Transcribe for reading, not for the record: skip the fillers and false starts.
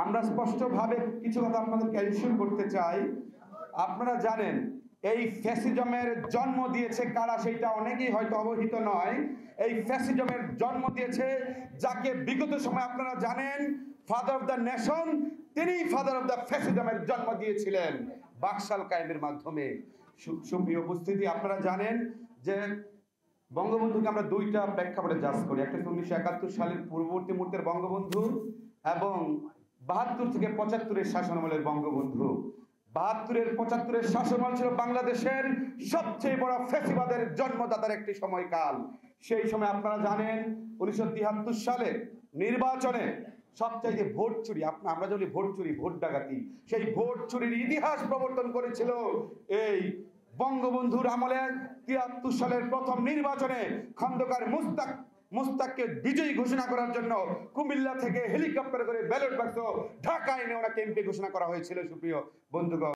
আমরা স্পষ্টভাবে কিছু কথা আপনাদের ক্যালকুলেশন করতে চাই। আপনারা জানেন এই ফ্যাসিজমের জন্ম দিয়েছে কারা, সেটা অনেকেই হয়তো অবহিত নয়। এই ফ্যাসিজমের জন্ম দিয়েছে যাকে বিগত সময় আপনারা জানেন ফাদার অফ দ্য নেশন, তিনি ফাদার অফ দ্য ফ্যাসিজমের জন্ম দিয়েছিলেন বাকশাল কায়েমের মাধ্যমে। সুপ্রিয় উপস্থিতি, আপনারা জানেন যে বঙ্গবন্ধুকে আমরা দুইটা প্রেক্ষাপটে জাজ করি। একটা 1971 সালের পূর্ববর্তী মুহূর্তের বঙ্গবন্ধু এবং 72 থেকে 75-এর শাসনামলের বঙ্গবন্ধু। 72-এর 75-এর শাসনামল ছিল বাংলাদেশের সবচেয়ে বড় ফ্যাসিবাদের জন্মদাতার একটি সময়কাল। সেই সময় আপনারা জানেন 1973 সালে নির্বাচনে সবচাইতে ভোট চুরি, আমরা যদি ভোট চুরি, ভোট ডাকাতি, সেই ভোট চুরির ইতিহাস প্রবর্তন করেছিল এই বঙ্গবন্ধুর আমলে। 73 সালের প্রথম নির্বাচনে খন্দকার মুস্তাককে বিজয়ী ঘোষণা করার জন্য কুমিল্লা থেকে হেলিকপ্টার করে ব্যালট বাক্স ঢাকায় এনে ওনাকে এমপি ঘোষণা করা হয়েছিল। সুপ্রিয় বন্ধুগণ,